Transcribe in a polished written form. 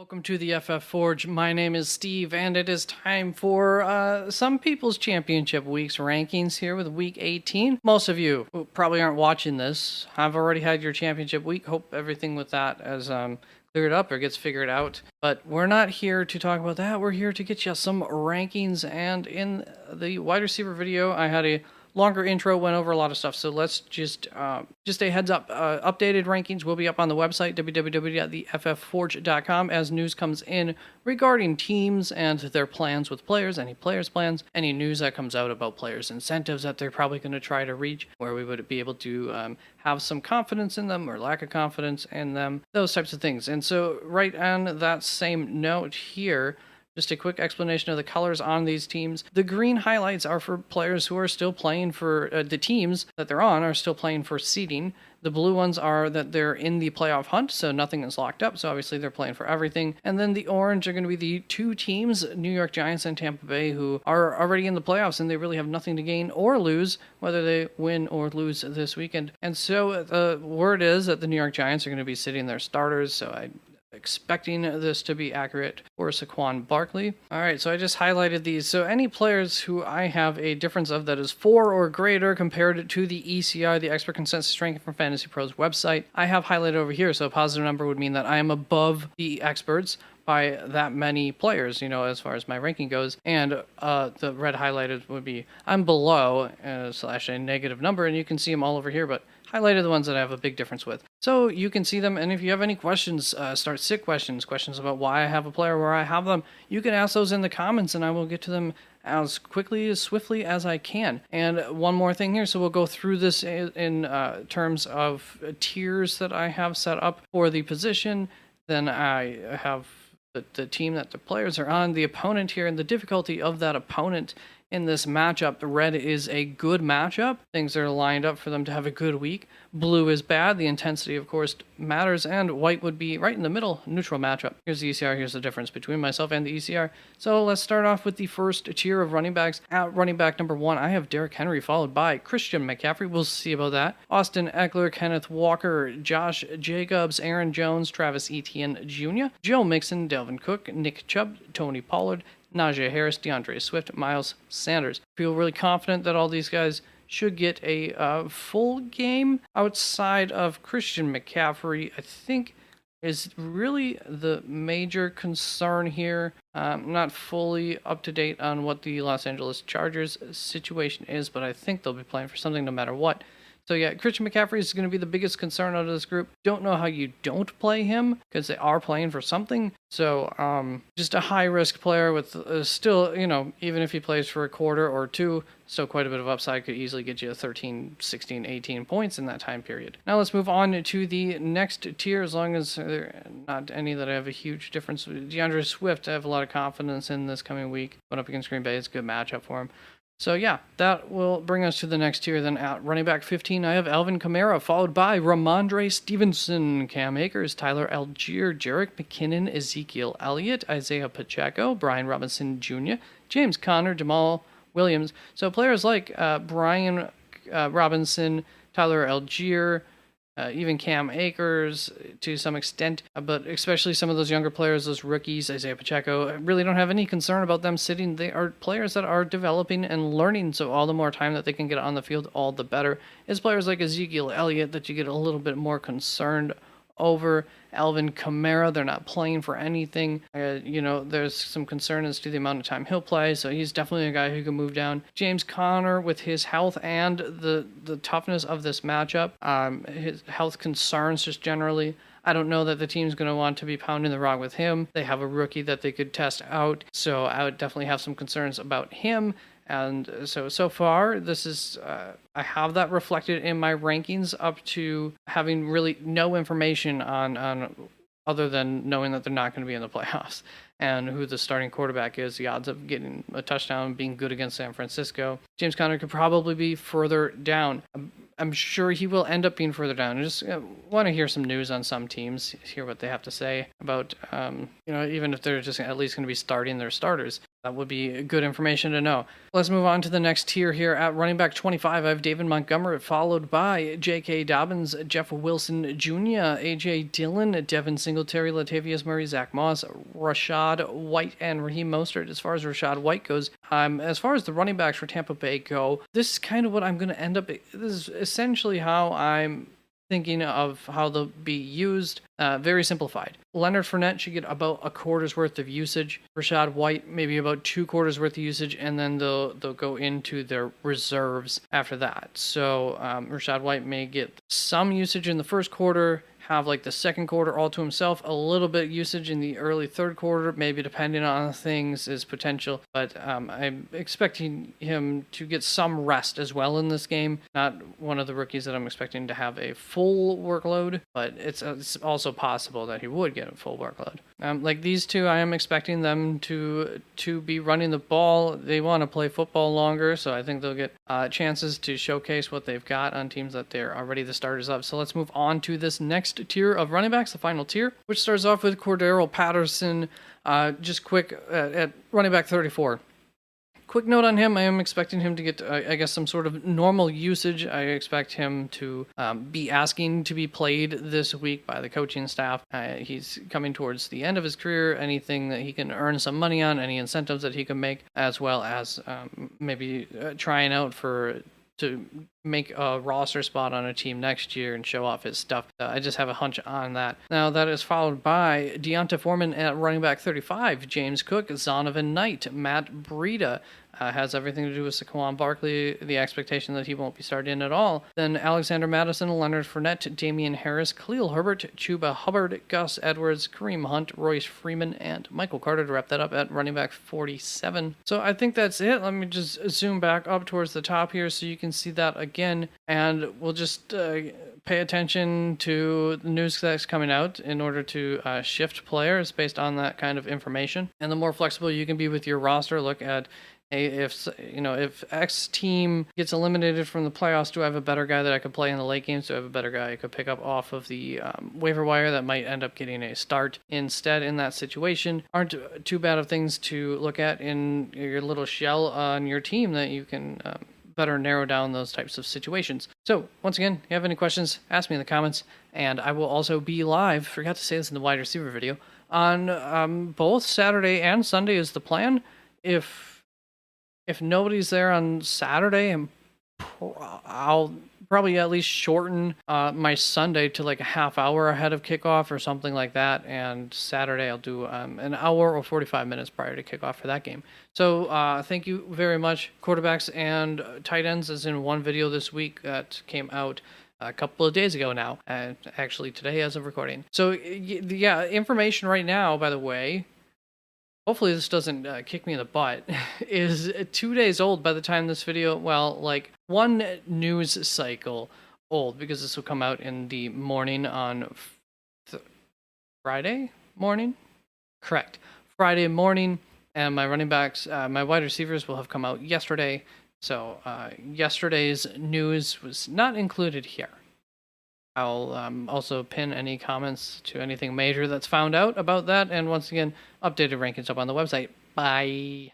Welcome to the FF Forge. My name is Steve, and it is time for some people's championship weeks rankings here with week 18. Most of you who probably aren't watching this have already had your championship week. Hope everything with that has cleared up or gets figured out. But we're not here to talk about that. We're here to get you some rankings. And in the wide receiver video, I had a longer intro, went over a lot of stuff, so let's just a heads up. Updated rankings will be up on the website www.theFFForge.com as news comes in regarding teams and their plans with players, any players' plans, any news that comes out about players' incentives that they're probably going to try to reach, where we would be able to have some confidence in them or lack of confidence in them, those types of things. And so right on that same note here, just a quick explanation of the colors on these teams. The green highlights are for players who are still playing for the teams that they're on are still playing for seeding. The blue ones are that they're in the playoff hunt, so nothing is locked up, so obviously they're playing for everything. And then the orange are going to be the two teams, New York Giants and Tampa Bay, who are already in the playoffs and they really have nothing to gain or lose, whether they win or lose this weekend. And so the word is that the New York Giants are going to be sitting their starters, so I expecting this to be accurate for Saquon Barkley. All right, so I just highlighted these. So any players who I have a difference of that is 4 or greater compared to the ECR, the Expert Consensus Ranking from Fantasy Pros website, I have highlighted over here. So a positive number would mean that I am above the experts by that many players, as far as my ranking goes. And the red highlighted would be I'm below slash a negative number, and you can see them all over here, but highlighted the ones that I have a big difference with. So you can see them, and if you have any questions, start sick questions about why I have a player where I have them, you can ask those in the comments, and I will get to them as quickly, as swiftly as I can. And one more thing here, so we'll go through this in terms of tiers that I have set up for the position. Then I have the team that the players are on, the opponent here, and the difficulty of that opponent in this matchup. The red is a good matchup. Things are lined up for them to have a good week. Blue is bad. The intensity, of course, matters. And white would be right in the middle, neutral matchup. Here's the ECR. Here's the difference between myself and the ECR. So let's start off with the first tier of running backs. At running back number 1, I have Derrick Henry, followed by Christian McCaffrey. We'll see about that. Austin Eckler, Kenneth Walker, Josh Jacobs, Aaron Jones, Travis Etienne Jr., Joe Mixon, Delvin Cook, Nick Chubb, Tony Pollard, Najee Harris, DeAndre Swift, Miles Sanders. Feel really confident that all these guys should get a full game. Outside of Christian McCaffrey, I think is really the major concern here. Not fully up to date on what the Los Angeles Chargers situation is, but I think they'll be playing for something no matter what. So yeah, Christian McCaffrey is going to be the biggest concern out of this group. Don't know how you don't play him, because they are playing for something. So just a high-risk player with still, even if he plays for a quarter or two, still quite a bit of upside, could easily get you 13, 16, 18 points in that time period. Now let's move on to the next tier, as long as there are not any that I have a huge difference with. DeAndre Swift, I have a lot of confidence in this coming week. Going up against Green Bay, it's a good matchup for him. So yeah, that will bring us to the next tier. Then at running back 15, I have Alvin Kamara, followed by Ramondre Stevenson, Cam Akers, Tyler Algier, Jerick McKinnon, Ezekiel Elliott, Isaiah Pacheco, Brian Robinson Jr., James Conner, Jamal Williams. So players like Brian Robinson, Tyler Algier, even Cam Akers to some extent, but especially some of those younger players, those rookies, Isaiah Pacheco, I really don't have any concern about them sitting. They are players that are developing and learning, so all the more time that they can get on the field, all the better. It's players like Ezekiel Elliott that you get a little bit more concerned over. Alvin Kamara, they're not playing for anything. There's some concern as to the amount of time he'll play, so he's definitely a guy who can move down. James Conner, with his health and the toughness of this matchup, his health concerns just generally, I don't know that the team's going to want to be pounding the rock with him. They have a rookie that they could test out, so I would definitely have some concerns about him. And so far, this is, I have that reflected in my rankings up to having really no information on other than knowing that they're not going to be in the playoffs and who the starting quarterback is, the odds of getting a touchdown, being good against San Francisco. James Conner could probably be further down. I'm sure he will end up being further down. I just want to hear some news on some teams, hear what they have to say about, even if they're just at least going to be starting their starters. That would be good information to know. Let's move on to the next tier here. At running back 25, I have David Montgomery, followed by J.K. Dobbins, Jeff Wilson Jr., A.J. Dillon, Devin Singletary, Latavius Murray, Zach Moss, Rashad White, and Raheem Mostert. As far as Rashad White goes, as far as the running backs for Tampa Bay go, this is kind of what I'm going to end up. This is essentially how I'm thinking of how they'll be used. Very simplified. Leonard Fournette should get about a quarter's worth of usage. Rashad White maybe about 2 quarters worth of usage, and then they'll go into their reserves after that. So Rashad White may get some usage in the first quarter, have like the second quarter all to himself, a little bit usage in the early third quarter, maybe depending on things is potential. But I'm expecting him to get some rest as well in this game. Not one of the rookies that I'm expecting to have a full workload, but it's also possible that he would get a full workload. Like these two, I am expecting them to be running the ball. They want to play football longer, so I think they'll get chances to showcase what they've got on teams that they're already the starters of. So let's move on to this next tier of running backs, the final tier, which starts off with Cordero Patterson. Just quick at running back 34. Quick note on him, I am expecting him to get, I guess, some sort of normal usage. I expect him to be asking to be played this week by the coaching staff. He's coming towards the end of his career. Anything that he can earn some money on, any incentives that he can make, as well as maybe trying out to make a roster spot on a team next year and show off his stuff. I just have a hunch on that. Now, that is followed by Deonta Foreman at running back 35, James Cook, Zonovan Knight, Matt Breida. Has everything to do with Saquon Barkley, the expectation that he won't be starting at all. Then Alexander Mattison, Leonard Fournette, Damian Harris, Khalil Herbert, Chuba Hubbard, Gus Edwards, Kareem Hunt, Royce Freeman, and Michael Carter to wrap that up at running back 47. So I think that's it. Let me just zoom back up towards the top here so you can see that again, and we'll just pay attention to the news that's coming out in order to shift players based on that kind of information. And the more flexible you can be with your roster, look at, hey, if X team gets eliminated from the playoffs, do I have a better guy that I could play in the late games? Do I have a better guy I could pick up off of the waiver wire that might end up getting a start instead in that situation? Aren't too bad of things to look at in your little shell on your team that you can better narrow down those types of situations. So once again, if you have any questions, ask me in the comments, and I will also be live, forgot to say this in the wide receiver video, on both Saturday and Sunday is the plan. If nobody's there on Saturday, I'll probably at least shorten my Sunday to like a half hour ahead of kickoff or something like that. And Saturday I'll do an hour or 45 minutes prior to kickoff for that game. So thank you very much. Quarterbacks and tight ends is in one video this week that came out a couple of days ago now. Actually today as of recording. So yeah, information right now, by the way, hopefully this doesn't kick me in the butt, is 2 days old by the time this video, well, like one news cycle old, because this will come out in the morning on Friday morning? Correct. Friday morning, and my running backs, my wide receivers will have come out yesterday, so yesterday's news was not included here. I'll also pin any comments to anything major that's found out about that. And once again, updated rankings up on the website. Bye.